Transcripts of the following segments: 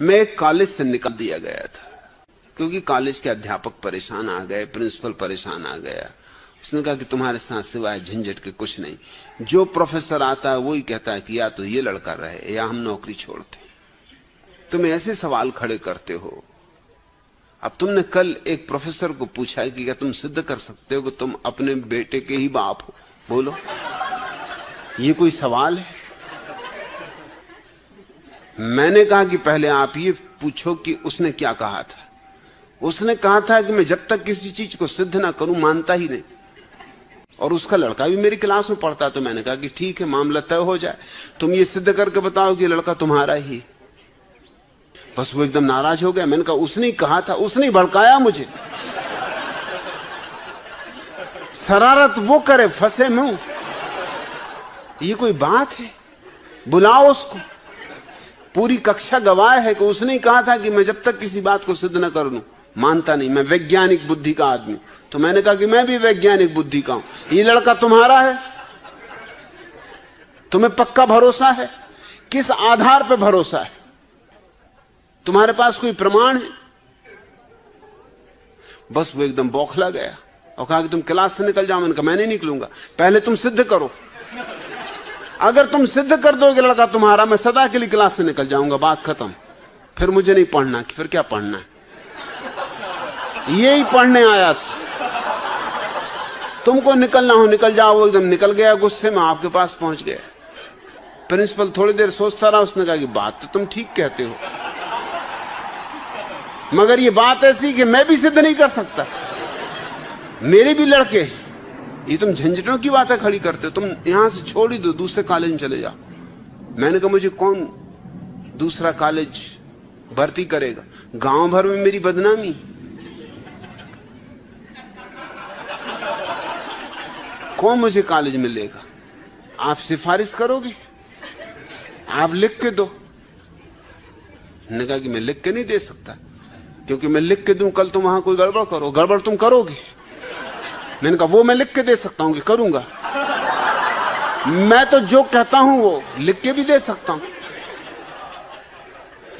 मैं एक कॉलेज से निकाल दिया गया था क्योंकि कॉलेज के अध्यापक परेशान आ गए, प्रिंसिपल परेशान आ गया। उसने कहा कि तुम्हारे साथ सिवाय झंझट के कुछ नहीं। जो प्रोफेसर आता है वही कहता है कि या तो ये लड़का रहे या हम नौकरी छोड़ते। तुम ऐसे सवाल खड़े करते हो। अब तुमने कल एक प्रोफेसर को पूछा है कि क्या तुम सिद्ध कर सकते हो कि तुम अपने बेटे के ही बाप हो? बोलो, ये कोई सवाल है? मैंने कहा कि पहले आप ये पूछो कि उसने क्या कहा था। उसने कहा था कि मैं जब तक किसी चीज को सिद्ध ना करूं मानता ही नहीं। और उसका लड़का भी मेरी क्लास में पढ़ता। तो मैंने कहा कि ठीक है, मामला तय हो जाए, तुम ये सिद्ध करके बताओ कि लड़का तुम्हारा ही। बस वो एकदम नाराज हो गया। मैंने कहा उसने कहा था, उसने भड़काया मुझे। शरारत वो करे, फंसे मुंह, ये कोई बात है? बुलाओ उसको। पूरी कक्षा गवाह है कि उसने कहा था कि मैं जब तक किसी बात को सिद्ध न कर लूं मानता नहीं। मैं वैज्ञानिक बुद्धि का आदमी हूं। तो मैंने कहा कि मैं भी वैज्ञानिक बुद्धि का हूं। ये लड़का तुम्हारा है? तुम्हें पक्का भरोसा है? किस आधार पर भरोसा है? तुम्हारे पास कोई प्रमाण है? बस वो एकदम बौखला गया और कहा कि तुम क्लास से निकल जाओ। मैंने कहा मैं नहीं निकलूंगा, पहले तुम सिद्ध करो। अगर तुम सिद्ध कर दोगे लड़का तुम्हारा, मैं सदा के लिए क्लास से निकल जाऊंगा, बात खत्म। फिर मुझे नहीं पढ़ना। कि फिर क्या पढ़ना है? यही पढ़ने आया था। तुमको निकलना हो निकल जाओ। वो एकदम निकल गया गुस्से में, आपके पास पहुंच गया। प्रिंसिपल थोड़ी देर सोचता रहा। उसने कहा कि बात तो तुम ठीक कहते हो, मगर ये बात ऐसी कि मैं भी सिद्ध नहीं कर सकता। मेरे भी लड़के, ये तुम झंझटों की बातें खड़ी करते हो। तुम यहां से छोड़ ही दो, दूसरे कॉलेज में चले जाओ। मैंने कहा मुझे कौन दूसरा कॉलेज भर्ती करेगा? गांव भर में मेरी बदनामी। कौन मुझे कॉलेज में लेगा? आप सिफारिश करोगे? आप लिख के दो। मैंने कहा कि मैं लिख के नहीं दे सकता, क्योंकि मैं लिख के दूं कल तुम वहां कोई गड़बड़ करो, गड़बड़ तुम करोगे। मैंने कहा वो मैं लिख के दे सकता हूं कि करूंगा। मैं तो जो कहता हूं वो लिख के भी दे सकता हूं।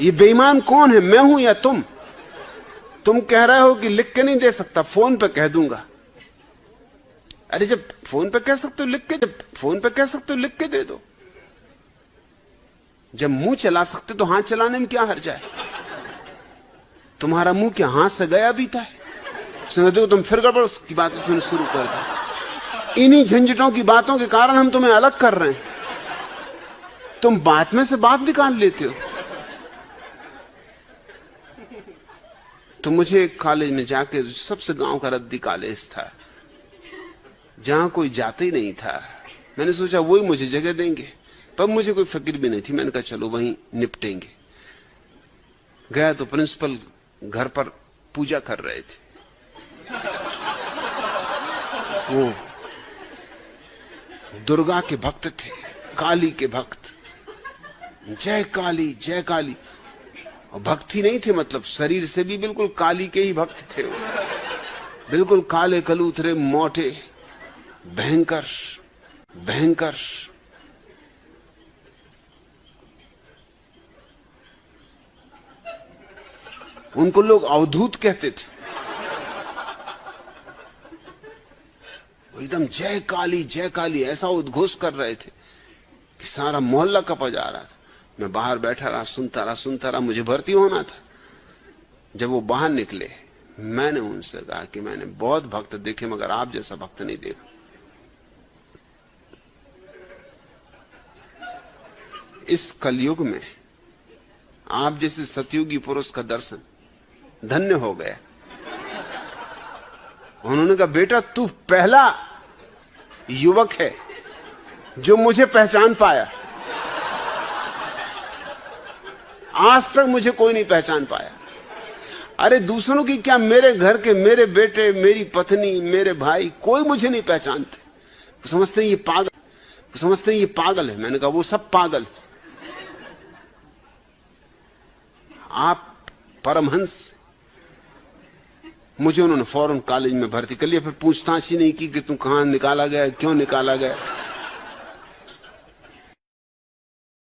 ये बेईमान कौन है, मैं हूं या तुम? तुम कह रहे हो कि लिख के नहीं दे सकता, फोन पे कह दूंगा। अरे जब फोन पे कह सकते हो लिख के, जब फोन पे कह सकते हो लिख के दे दो। जब मुंह चला सकते तो हाथ चलाने में क्या हर्ज है? तुम्हारा मुंह क्या हाथ से गया बीता है? देखो तुम फिर गड़बड़ की बातें सुन शुरू कर दो। इन्हीं झंझटों की बातों के कारण हम तुम्हें अलग कर रहे हैं। तुम बात में से बात निकाल लेते हो। तो मुझे एक कॉलेज में जाके, सबसे गांव का रद्दी कॉलेज था, जहां कोई जाते ही नहीं था, मैंने सोचा वही मुझे जगह देंगे। पर मुझे कोई फिक्र भी नहीं थी। मैंने कहा चलो वहीं निपटेंगे। गया तो प्रिंसिपल घर पर पूजा कर रहे थे। वो दुर्गा के भक्त थे, काली के भक्त। जय काली जय काली। और भक्ति नहीं थे, मतलब शरीर से भी बिल्कुल काली के ही भक्त थे वो। बिल्कुल काले कलूथरे, मोटे, भयंकर भयंकर। उनको लोग अवधूत कहते थे। एकदम जय काली ऐसा उद्घोष कर रहे थे कि सारा मोहल्ला कपा जा रहा था। मैं बाहर बैठा रहा, सुनता रहा। मुझे भर्ती होना था। जब वो बाहर निकले, मैंने उनसे कहा कि मैंने बहुत भक्त देखे, मगर आप जैसा भक्त नहीं देखा। इस कलयुग में आप जैसे सतयुगी पुरुष का दर्शन धन्य हो गया। उन्होंने कहा बेटा तू पहला युवक है जो मुझे पहचान पाया। आज तक मुझे कोई नहीं पहचान पाया। अरे दूसरों की क्या, मेरे घर के, मेरे बेटे, मेरी पत्नी, मेरे भाई, कोई मुझे नहीं पहचानते। वो समझते हैं ये पागल है। मैंने कहा वो सब पागल। आप परमहंस। मुझे उन्होंने फौरन कॉलेज में भर्ती कर लिया। फिर पूछताछ ही नहीं की कि तू कहां निकाला गया, क्यों निकाला गया।